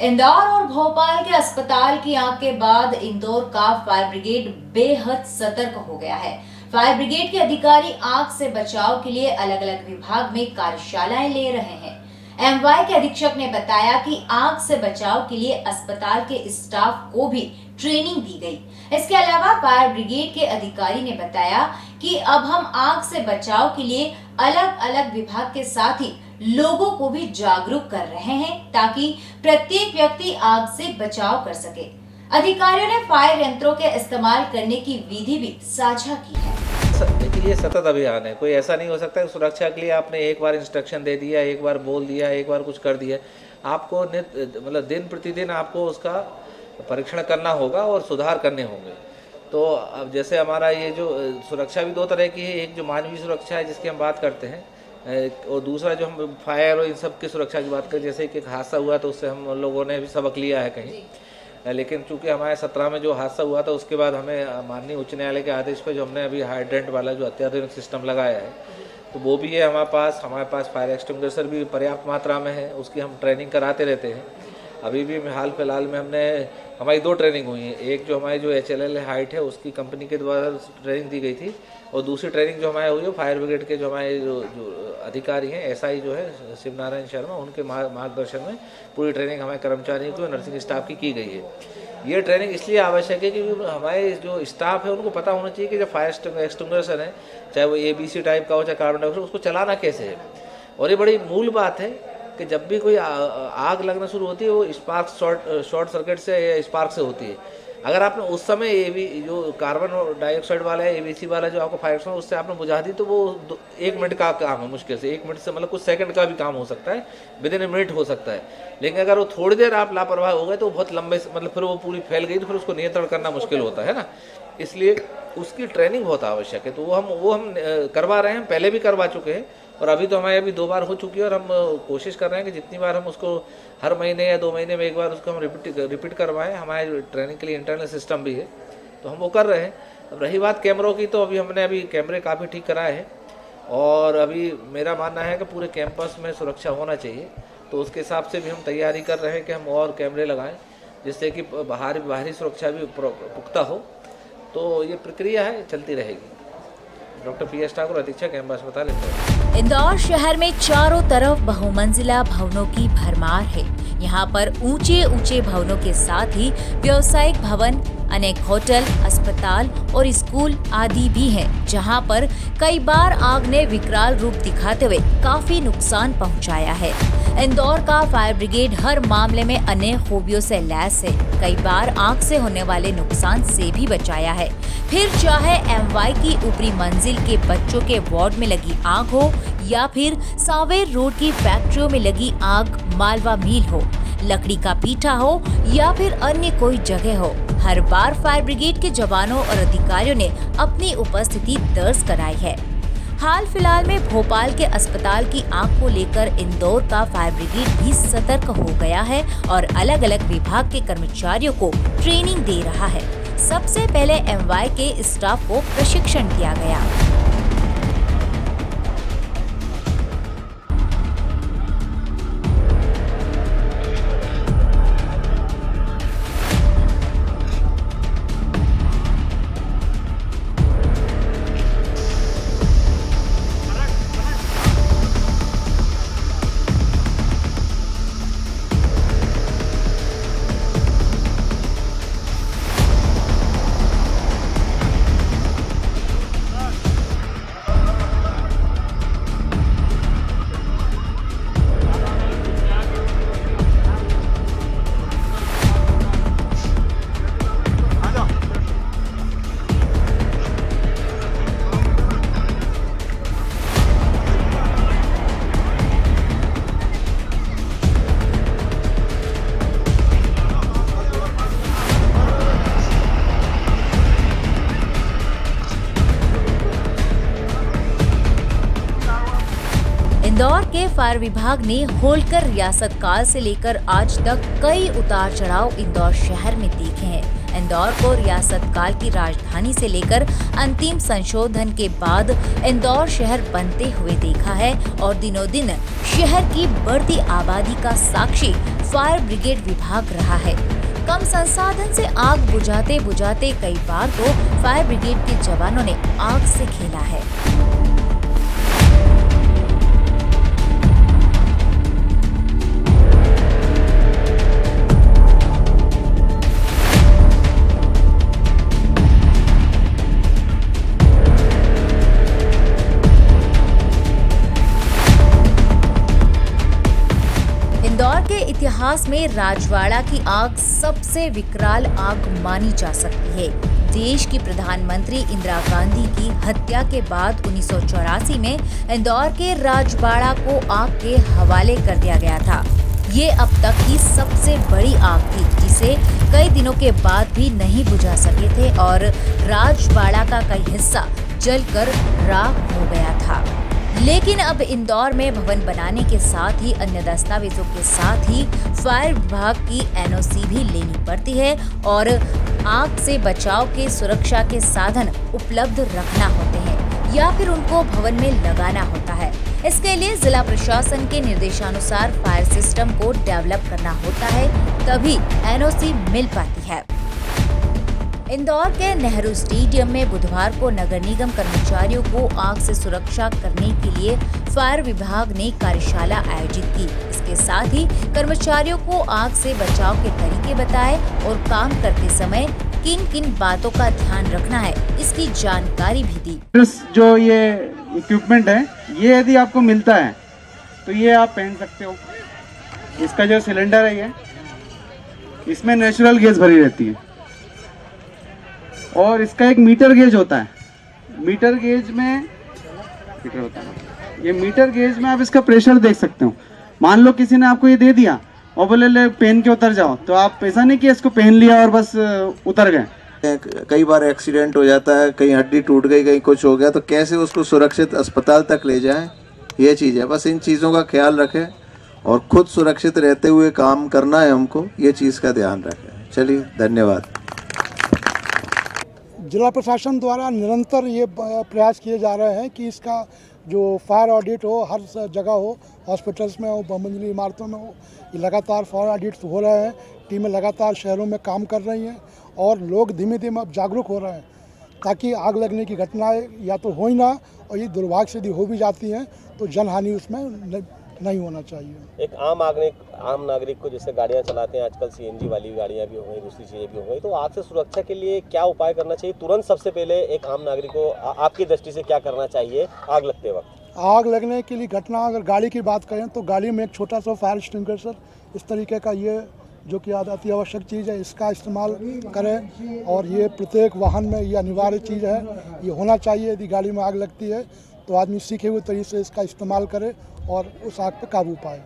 इंदौर और भोपाल के अस्पताल की आग के बाद इंदौर का फायर ब्रिगेड बेहद सतर्क हो गया है। फायर ब्रिगेड के अधिकारी आग से बचाव के लिए अलग अलग विभाग में कार्यशालाएं ले रहे हैं। एमवाई के अधीक्षक ने बताया कि आग से बचाव के लिए अस्पताल के स्टाफ को भी ट्रेनिंग दी गई। इसके अलावा फायर ब्रिगेड के अधिकारी ने बताया कि अब हम आग से बचाव के लिए अलग अलग विभाग के साथ ही लोगों को भी जागरूक कर रहे हैं ताकि प्रत्येक व्यक्ति आग से बचाव कर सके। अधिकारियों ने फायर यंत्रों के इस्तेमाल करने की विधि भी साझा की है। देखिए, ये सतत अभियान है। कोई ऐसा नहीं हो सकता कि सुरक्षा के लिए आपने एक बार इंस्ट्रक्शन दे दिया, एक बार बोल दिया, एक बार कुछ कर दिया। आपको मतलब दिन प्रतिदिन आपको उसका परीक्षण करना होगा और सुधार करने होंगे। तो अब जैसे हमारा ये जो सुरक्षा भी दो तरह की है, एक जो मानवीय सुरक्षा है जिसकी हम बात करते हैं, और दूसरा जो हम फायर और इन सब की सुरक्षा की बात करें। जैसे कि एक हादसा हुआ तो उससे हम लोगों ने भी सबक लिया है कहीं, लेकिन चूंकि हमारे 17 में जो हादसा हुआ था उसके बाद हमें माननीय उच्च न्यायालय के आदेश पर जो हमने अभी हाइड्रेंट वाला जो अत्याधुनिक सिस्टम लगाया है, तो वो भी है हमारे पास फायर एक्सटिंग्विशर भी पर्याप्त मात्रा में है, उसकी हम ट्रेनिंग कराते रहते हैं। अभी भी हाल फिलहाल में हमारी 2 ट्रेनिंग हुई हैं। एक जो हमारी जो HLL हाइट है उसकी कंपनी के द्वारा ट्रेनिंग दी गई थी, और दूसरी ट्रेनिंग जो हमारे हुई है फायर ब्रिगेड के जो हमारे जो अधिकारी हैं, SI जो है शिव नारायण शर्मा, उनके मार्गदर्शन में पूरी ट्रेनिंग हमारे कर्मचारियों को, नर्सिंग स्टाफ की गई है। ये ट्रेनिंग इसलिए आवश्यक है क्योंकि हमारे जो स्टाफ है उनको पता होना चाहिए कि जो फायर एक्सटिंग्विशर है, चाहे वो ABC टाइप का हो चाहे कार्बन डाइऑक्साइड, उसको चलाना कैसे है। और ये बड़ी मूल बात है कि जब भी कोई आग लगना शुरू होती है वो स्पार्क शॉर्ट सर्किट से या स्पार्क से होती है। अगर आपने उस समय जो कार्बन डाइऑक्साइड वाला है, ABC वाला जो आपको फायर एक्सटिंग्विशर, उससे आपने बुझा दी तो वो 1 मिनट का काम है, मुश्किल से 1 मिनट से मतलब कुछ सेकंड का भी काम हो सकता है, विदिन ए मिनट हो सकता है। लेकिन अगर वो थोड़ी देर आप लापरवाह हो गए तो बहुत लंबे मतलब फिर वो पूरी फैल गई तो फिर उसको नियंत्रण करना मुश्किल होता है ना। इसलिए उसकी ट्रेनिंग बहुत आवश्यक है। तो वो हम करवा रहे हैं, पहले भी करवा चुके हैं, और अभी तो हमारे 2 बार हो चुकी है। और हम कोशिश कर रहे हैं कि जितनी बार हम उसको हर महीने या 2 महीने में एक बार उसको हम रिपीट करवाएं। हमारे ट्रेनिंग के लिए इंटरनल सिस्टम भी है, तो हम वो कर रहे हैं। अब रही बात कैमरों की, तो हमने कैमरे काफ़ी ठीक कराए हैं, और अभी मेरा मानना है कि पूरे कैंपस में सुरक्षा होना चाहिए। तो उसके हिसाब से भी हम तैयारी कर रहे हैं कि हम और कैमरे लगाएं, जिससे कि बाहरी सुरक्षा भी पुख्ता हो। तो ये प्रक्रिया है, चलती रहेगी। डॉक्टर PS ठाकुर, अधीक्षक एमवाई अस्पताल इंदौर। इंदौर शहर में चारों तरफ बहुमंजिला भवनों की भरमार है। यहाँ पर ऊंचे ऊंचे भवनों के साथ ही व्यावसायिक भवन, अनेक होटल, अस्पताल और स्कूल आदि भी हैं, जहाँ पर कई बार आग ने विकराल रूप दिखाते हुए काफी नुकसान पहुँचाया है। इंदौर का फायर ब्रिगेड हर मामले में अनेक खूबियों से लैस है। कई बार आग से होने वाले नुकसान से भी बचाया है। फिर चाहे एमवाई की ऊपरी मंजिल के बच्चों के वार्ड में लगी आग हो या फिर सावेर रोड की फैक्ट्रियों में लगी आग मालवा मिल हो, लकड़ी का पीठा हो या फिर अन्य कोई जगह हो, हर बार फायर ब्रिगेड के जवानों और अधिकारियों ने अपनी उपस्थिति दर्ज कराई है। हाल फिलहाल में भोपाल के अस्पताल की आग को लेकर इंदौर का फायर ब्रिगेड भी सतर्क हो गया है और अलग अलग विभाग के कर्मचारियों को ट्रेनिंग दे रहा है। सबसे पहले एमवाई के स्टाफ को प्रशिक्षण दिया गया। इंदौर के फायर विभाग ने होलकर रियासत काल से लेकर आज तक कई उतार चढ़ाव इंदौर शहर में देखे हैं। इंदौर को रियासत काल की राजधानी से लेकर अंतिम संशोधन के बाद इंदौर शहर बनते हुए देखा है और दिनों दिन शहर की बढ़ती आबादी का साक्षी फायर ब्रिगेड विभाग रहा है। कम संसाधन से आग बुझाते बुझाते कई बार तो फायर ब्रिगेड के जवानों ने आग से खेला है। इंदौर के इतिहास में राजवाड़ा की आग सबसे विकराल आग मानी जा सकती है। देश की प्रधानमंत्री इंदिरा गांधी की हत्या के बाद 1984 में इंदौर के राजवाड़ा को आग के हवाले कर दिया गया था। ये अब तक की सबसे बड़ी आग थी, जिसे कई दिनों के बाद भी नहीं बुझा सके थे और राजवाड़ा का कई हिस्सा जलकर राख हो गया था। लेकिन अब इंदौर में भवन बनाने के साथ ही अन्य दस्तावेजों के साथ ही फायर विभाग की एनओसी भी लेनी पड़ती है और आग से बचाव के सुरक्षा के साधन उपलब्ध रखना होते हैं या फिर उनको भवन में लगाना होता है। इसके लिए जिला प्रशासन के निर्देशानुसार फायर सिस्टम को डेवलप करना होता है, तभी एनओसी मिल पाती है। इंदौर के नेहरू स्टेडियम में बुधवार को नगर निगम कर्मचारियों को आग से सुरक्षा करने के लिए फायर विभाग ने कार्यशाला आयोजित की। इसके साथ ही कर्मचारियों को आग से बचाव के तरीके बताए और काम करते समय किन किन बातों का ध्यान रखना है, इसकी जानकारी भी दी। जो ये इक्विपमेंट है, ये यदि आपको मिलता है तो ये आप पहन सकते हो। इसका जो सिलेंडर है, ये इसमें नेचुरल गैस भरी रहती है और इसका एक मीटर गेज होता है। मीटर गेज में ये मीटर गेज में आप इसका प्रेशर देख सकते हो। मान लो किसी ने आपको ये दे दिया और बोले ले पहन के उतर जाओ, तो आप ऐसा नहीं कि इसको पहन लिया और बस उतर गए। कई बार एक्सीडेंट हो जाता है, कहीं हड्डी टूट गई, कहीं कुछ हो गया, तो कैसे उसको सुरक्षित अस्पताल तक ले जाएं, ये चीज़ है। बस इन चीज़ों का ख्याल रखें और खुद सुरक्षित रहते हुए काम करना है हमको, ये चीज़ का ध्यान रखें। चलिए, धन्यवाद। जिला प्रशासन द्वारा निरंतर ये प्रयास किए जा रहे हैं कि इसका जो फायर ऑडिट हो, हर जगह हो, हॉस्पिटल्स में हो, बहुमंजिली इमारतों में हो, ये लगातार फायर ऑडिट्स हो रहे हैं। टीमें लगातार शहरों में काम कर रही हैं और लोग धीमे धीमे अब जागरूक हो रहे हैं, ताकि आग लगने की घटनाएं या तो हो ही ना, और ये दुर्भाग्य से यदि हो भी जाती हैं तो जनहानि उसमें नहीं होना चाहिए। एक आम नागरिक को, जैसे गाड़ियां चलाते हैं आजकल, सीएनजी वाली गाड़ियां भी हो गई, दूसरी चीज़ें भी हो गई, तो आग से सुरक्षा के लिए क्या उपाय करना चाहिए? तुरंत सबसे पहले एक आम नागरिक को आपकी दृष्टि से क्या करना चाहिए आग लगते वक्त? आग लगने के लिए घटना, अगर गाड़ी की बात करें तो गाड़ी में एक छोटा सा फायर एक्सटिंग्विशर, इस तरीके का, ये जो कि अति आवश्यक चीज़ है, इसका इस्तेमाल करें। और ये प्रत्येक वाहन में ये अनिवार्य चीज़ है, ये होना चाहिए। यदि गाड़ी में आग लगती है तो आदमी सीखे हुए तरीके से इसका इस्तेमाल करे और उस आग पर काबू पाए।